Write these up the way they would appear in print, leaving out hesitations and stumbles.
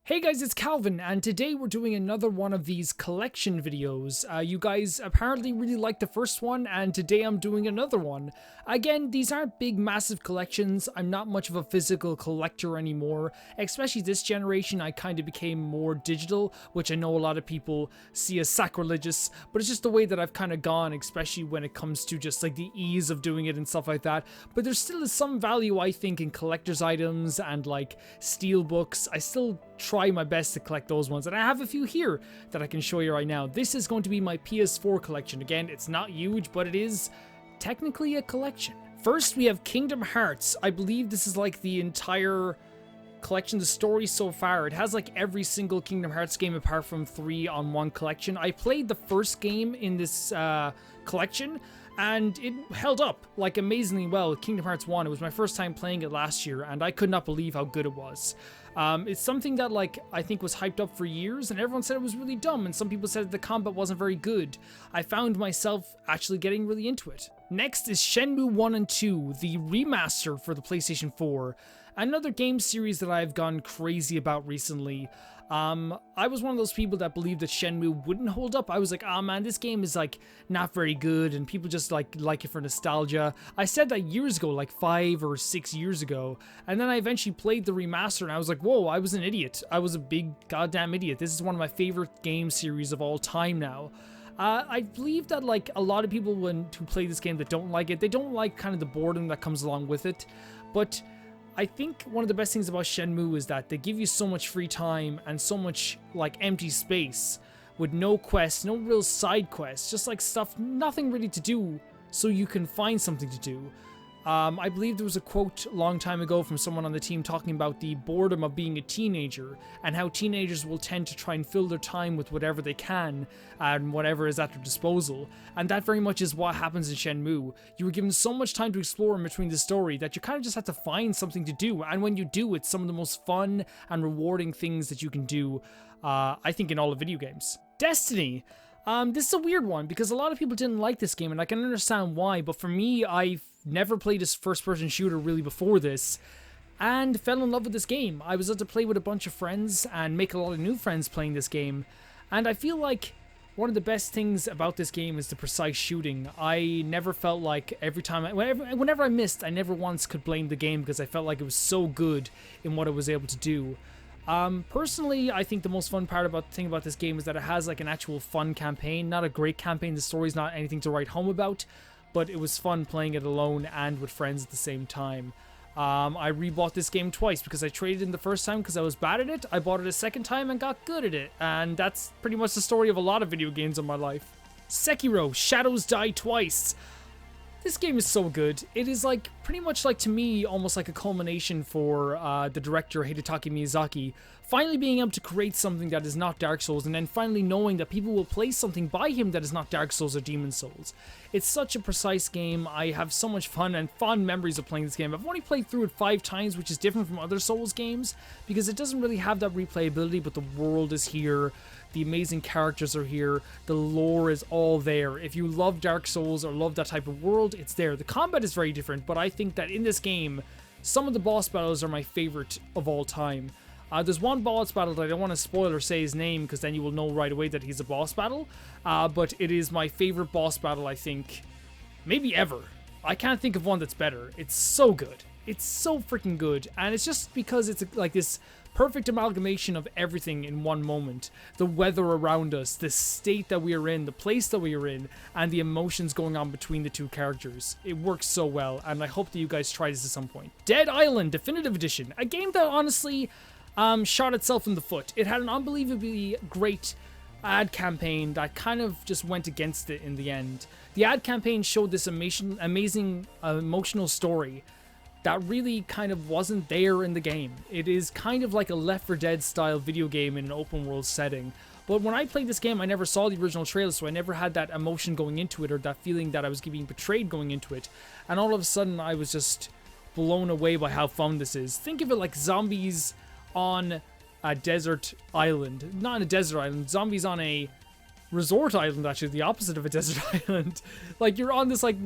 Hey guys, it's Calvin, and today we're doing another one of these collection videos. You guys apparently really liked the first one, and today I'm doing another one. Again, these aren't big, massive collections. I'm not much of a physical collector anymore. Especially this generation, I kind of became more digital, which I know a lot of people see as sacrilegious, but it's just the way that I've kind of gone, especially when it comes to just like the ease of doing it and stuff like that. But there still is some value, I think, in collector's items and like steelbooks. I still try my best to collect those ones, and I have a few here that I can show you right now. This is going to be my PS4 collection. Again, it's not huge, but it is technically a collection. First, we have Kingdom Hearts. I believe this is like the entire collection, the story so far. It has like every single Kingdom Hearts game apart from 3 on one collection. I played the first game in this collection, and it held up like amazingly well with Kingdom Hearts 1. It was my first time playing it last year, and I could not believe how good it was. It's something that like I think was hyped up for years, and everyone said it was really dumb, and some people said the combat wasn't very good. I found myself actually getting really into it. Next is Shenmue 1 and 2, the remaster for the PlayStation 4. Another game series that I've gone crazy about recently. I was one of those people that believed that Shenmue wouldn't hold up. I was like, oh man, this game is like not very good, and people just like it for nostalgia. I said that years ago, like 5 or 6 years ago, and then I eventually played the remaster, and I was like, whoa, I was an idiot. I was a big goddamn idiot. This is one of my favorite game series of all time now. I believe that like a lot of people who play this game that don't like it, they don't like kind of the boredom that comes along with it, but I think one of the best things about Shenmue is that they give you so much free time and so much like empty space with no quests, no real side quests, just like stuff, nothing really to do, so you can find something to do. I believe there was a quote a long time ago from someone on the team talking about the boredom of being a teenager and how teenagers will tend to try and fill their time with whatever they can and whatever is at their disposal. And that very much is what happens in Shenmue. You were given so much time to explore in between the story that you kind of just have to find something to do. And when you do, it's some of the most fun and rewarding things that you can do, I think, in all of video games. Destiny. This is a weird one because a lot of people didn't like this game, and I can understand why, but for me, I've never played a first-person shooter really before this, and fell in love with this game. I was able to play with a bunch of friends and make a lot of new friends playing this game, and I feel like one of the best things about this game is the precise shooting. I never felt like whenever I missed, I never once could blame the game because I felt like it was so good in what it was able to do. Personally, I think the most fun thing about this game is that it has like an actual fun campaign. Not a great campaign, the story's not anything to write home about, but it was fun playing it alone and with friends at the same time. I rebought this game twice because I traded in the first time because I was bad at it. I bought it a second time and got good at it, and that's pretty much the story of a lot of video games in my life. Sekiro, Shadows Die Twice. This game is so good. It is like pretty much like, to me, almost like a culmination for the director Hidetaka Miyazaki finally being able to create something that is not Dark Souls, and then finally knowing that people will play something by him that is not Dark Souls or Demon Souls. It's such a precise game. I have so much fun and fond memories of playing this game. I've only played through it 5 times, which is different from other Souls games because it doesn't really have that replayability, but the world is here. The amazing characters are here. The lore is all there. If you love Dark Souls or love that type of world, it's there. The combat is very different, but I think that in this game, some of the boss battles are my favorite of all time. There's one boss battle that I don't want to spoil or say his name because then you will know right away that he's a boss battle, but it is my favorite boss battle, I think, maybe ever. I can't think of one that's better. It's so good. It's so freaking good, and it's just because it's like this perfect amalgamation of everything in one moment. The weather around us, the state that we are in, the place that we are in, and the emotions going on between the two characters. It works so well, and I hope that you guys try this at some point. Dead Island Definitive Edition, a game that honestly shot itself in the foot. It had an unbelievably great ad campaign that kind of just went against it in the end. The ad campaign showed this amazing emotional story that really kind of wasn't there in the game. It is kind of like a Left 4 Dead style video game in an open world setting. But when I played this game, I never saw the original trailer, so I never had that emotion going into it or that feeling that I was being betrayed going into it. And all of a sudden, I was just blown away by how fun this is. Think of it like zombies on a desert island. Not on a desert island, zombies on a resort island, actually, the opposite of a desert island. Like, you're on this like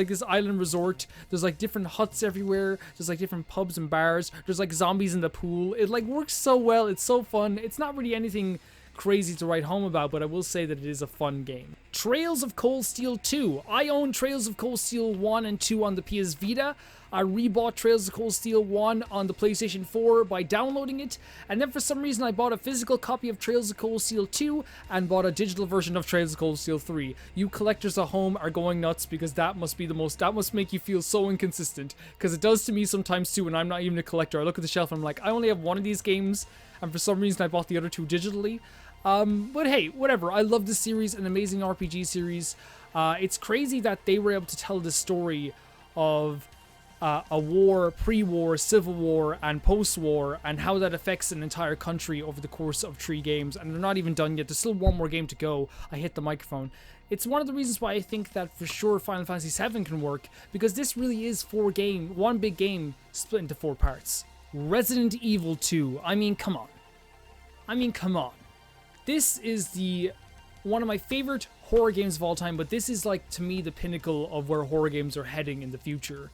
this island resort. There's like different huts everywhere. There's like different pubs and bars. There's like zombies in the pool. It like works so well. It's so fun. It's not really anything crazy to write home about, but I will say that it is a fun game. Trails of Cold Steel 2. I own Trails of Cold Steel 1 and 2 on the PS Vita. I rebought Trails of Cold Steel 1 on the PlayStation 4 by downloading it, and then for some reason I bought a physical copy of Trails of Cold Steel 2 and bought a digital version of Trails of Cold Steel 3. You collectors at home are going nuts, because that must make you feel so inconsistent, because it does to me sometimes too, and I'm not even a collector. I look at the shelf and I'm like, I only have one of these games, and for some reason I bought the other two digitally. But hey, whatever. I love this series, an amazing RPG series. It's crazy that they were able to tell the story of a war, pre-war, civil war, and post-war, and how that affects an entire country over the course of 3 games. And they're not even done yet. There's still one more game to go. I hit the microphone. It's one of the reasons why I think that for sure Final Fantasy VII can work, because this really is one big game split into 4 parts. Resident Evil 2. I mean, come on. This is one of my favorite horror games of all time, but this is like, to me, the pinnacle of where horror games are heading in the future.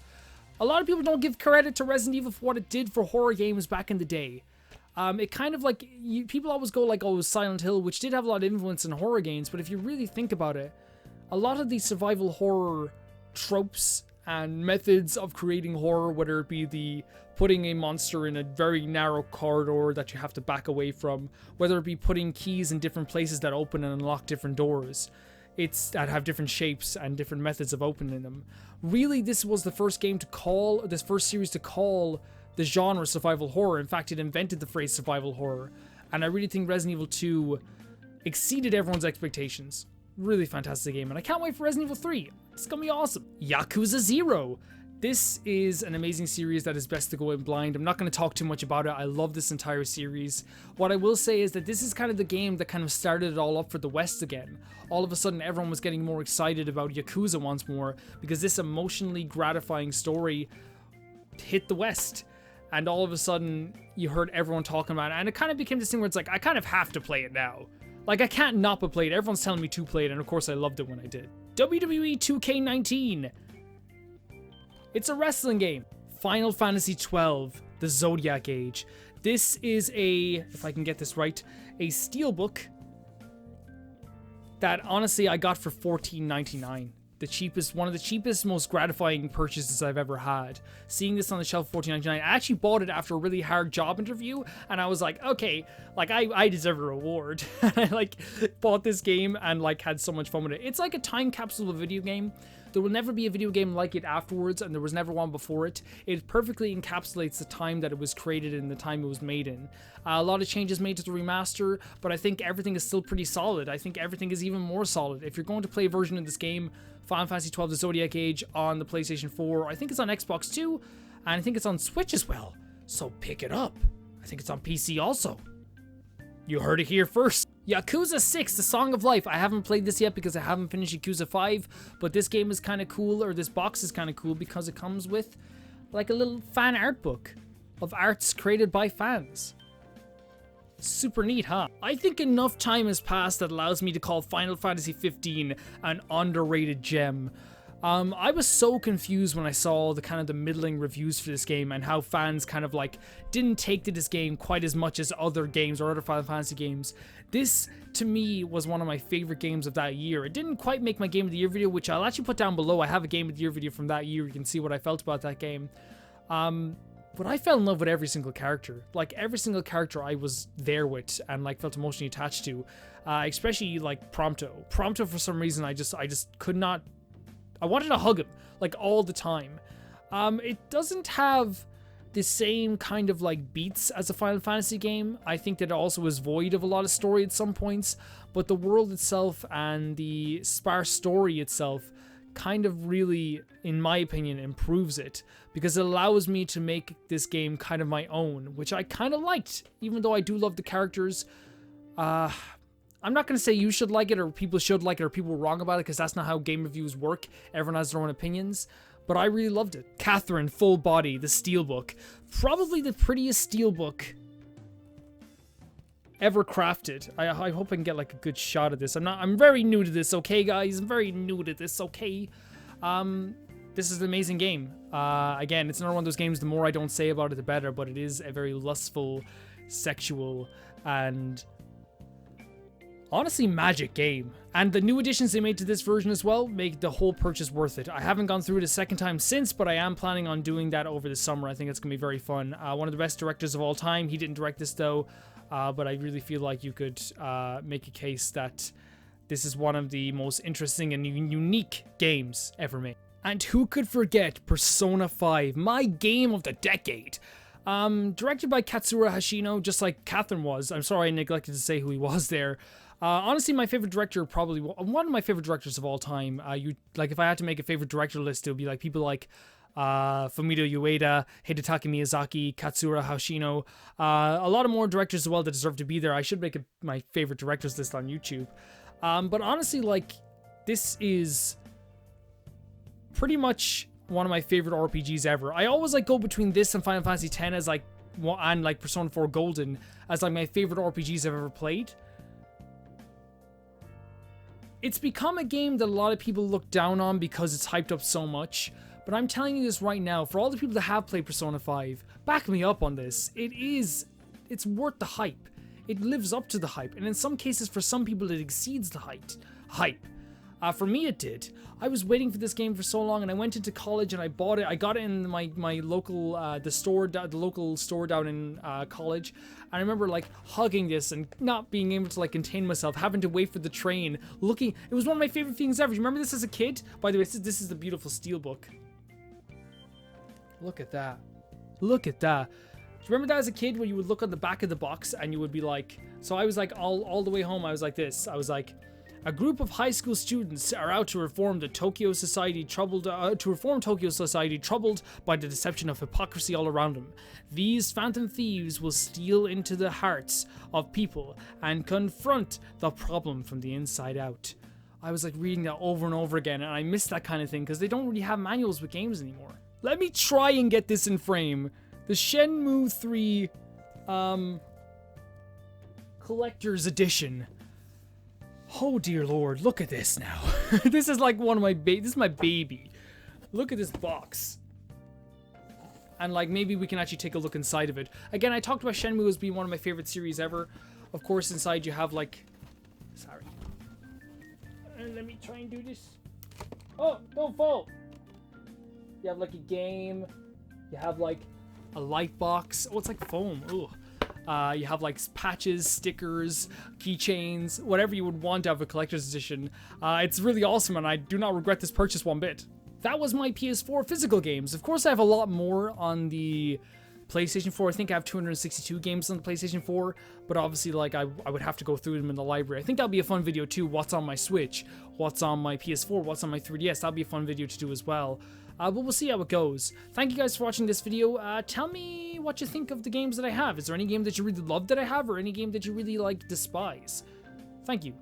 A lot of people don't give credit to Resident Evil for what it did for horror games back in the day. It kind of like, people always go like, oh, it was Silent Hill, which did have a lot of influence in horror games, but if you really think about it, a lot of these survival horror tropes and methods of creating horror, whether it be the putting a monster in a very narrow corridor that you have to back away from, whether it be putting keys in different places that open and unlock different doors, that have different shapes and different methods of opening them. Really, this was the first series to call the genre survival horror. In fact, it invented the phrase survival horror, and I really think Resident Evil 2 exceeded everyone's expectations. Really fantastic game, and I can't wait for Resident Evil 3. It's gonna be awesome. Yakuza 0. This is an amazing series that is best to go in blind. I'm not going to talk too much about it. I love this entire series. What I will say is that this is kind of the game that kind of started it all up for the West again. All of a sudden, everyone was getting more excited about Yakuza once more, because this emotionally gratifying story hit the West. And all of a sudden, you heard everyone talking about it, and it kind of became this thing where it's like, I kind of have to play it now. Like, I can't not but play it. Everyone's telling me to play it, and of course I loved it when I did. WWE 2K19. It's a wrestling game. Final Fantasy XII, the Zodiac Age. This is if I can get this right, a Steelbook that honestly I got for $14.99. One of the cheapest, most gratifying purchases I've ever had. Seeing this on the shelf, $14.99. I actually bought it after a really hard job interview, and I was like, okay, like I deserve a reward. I like bought this game and like had so much fun with it. It's like a time capsule of a video game. There will never be a video game like it afterwards, and there was never one before it. It perfectly encapsulates the time that it was created and the time it was made in. A lot of changes made to the remaster, but I think everything is still pretty solid. I think everything is even more solid. If you're going to play a version of this game, Final Fantasy XII The Zodiac Age on the PlayStation 4, I think it's on Xbox too, and I think it's on Switch as well. So pick it up. I think it's on PC also. You heard it here first. Yakuza 6, The Song of Life. I haven't played this yet because I haven't finished Yakuza 5, but this game is kind of cool, or this box is kind of cool, because it comes with like a little fan art book of arts created by fans. Super neat, huh? I think enough time has passed that allows me to call Final Fantasy 15 an underrated gem. I was so confused when I saw the middling reviews for this game, and how fans kind of like didn't take to this game quite as much as other games or other Final Fantasy games. This, to me, was one of my favorite games of that year. It didn't quite make my Game of the Year video, which I'll actually put down below. I have a Game of the Year video from that year. You can see what I felt about that game. But I fell in love with every single character. Like, every single character I was there with and like felt emotionally attached to. Especially like Prompto. Prompto, for some reason, I just could not... I wanted to hug him, like, all the time. It doesn't have the same kind of, like, beats as a Final Fantasy game. I think that it also is void of a lot of story at some points, but the world itself and the sparse story itself kind of really, in my opinion, improves it, because it allows me to make this game kind of my own, which I kind of liked, even though I do love the characters. I'm not going to say you should like it, or people should like it, or people were wrong about it, because that's not how game reviews work. Everyone has their own opinions, but I really loved it. Catherine, Full Body, the Steelbook. Probably the prettiest Steelbook ever crafted. I hope I can get like a good shot of this. I'm very new to this, okay guys? I'm very new to this, okay? This is an amazing game. Again, it's another one of those games, the more I don't say about it, the better, but it is a very lustful, sexual, and honestly magic game. And the new additions they made to this version as well make the whole purchase worth it. I haven't gone through it a second time since, but I am planning on doing that over the summer. I think it's gonna be very fun. One of the best directors of all time. He didn't direct this though, but I really feel like you could make a case that this is one of the most interesting and unique games ever made. And who could forget Persona 5, my game of the decade? Directed by Katsura Hashino, just like Catherine was. I'm sorry I neglected to say who he was there. Honestly, my favorite director, probably one of my favorite directors of all time. If I had to make a favorite director list, it would be like people like Fumito Ueda, Hidetaka Miyazaki, Katsura Hashino, a lot of more directors as well that deserve to be there. I should make my favorite directors list on YouTube. But honestly, like, this is pretty much one of my favorite RPGs ever. I always like go between this and Final Fantasy X as like, and like Persona 4 Golden as like my favorite RPGs I've ever played. It's become a game that a lot of people look down on because it's hyped up so much. But I'm telling you this right now, for all the people that have played Persona 5, back me up on this. It's worth the hype. It lives up to the hype, and in some cases, for some people, it exceeds the hype. For me, it did. I was waiting for this game for so long, and I went into college and I bought it. I got it in my local the local store down in college. And I remember like hugging this and not being able to like contain myself, having to wait for the train. It was one of my favorite things ever. Do you remember this as a kid? By the way, this is the beautiful Steelbook. Look at that. Look at that. Do you remember that as a kid when you would look on the back of the box and you would be like, so I was like all the way home, I was like this. I was like, a group of high school students are out to reform Tokyo society troubled by the deception of hypocrisy all around them. These phantom thieves will steal into the hearts of people and confront the problem from the inside out. I was like reading that over and over again, and I miss that kind of thing because they don't really have manuals with games anymore. Let me try and get this in frame. The Shenmue III Collector's Edition. Oh dear lord, look at this now. This is like one of my this is my baby. Look at this box. And like maybe we can actually take a look inside of it. Again, I talked about Shenmue as being one of my favorite series ever. Of course, inside you have like, sorry. Let me try and do this. Oh, don't fall. You have like a game. You have like a light box. Oh, it's like foam. Ooh. You have like patches, stickers, keychains, whatever you would want out of a collector's edition. It's really awesome, and I do not regret this purchase one bit. That was my PS4 physical games. Of course, I have a lot more on the PlayStation 4. I think I have 262 games on the PlayStation 4, but obviously, like, I would have to go through them in the library. I think that'll be a fun video too. What's on my Switch? What's on my PS4? What's on my 3DS? That'll be a fun video to do as well. But we'll see how it goes. Thank you guys for watching this video. Tell me what you think of the games that I have. Is there any game that you really love that I have, or any game that you really, like, despise? Thank you.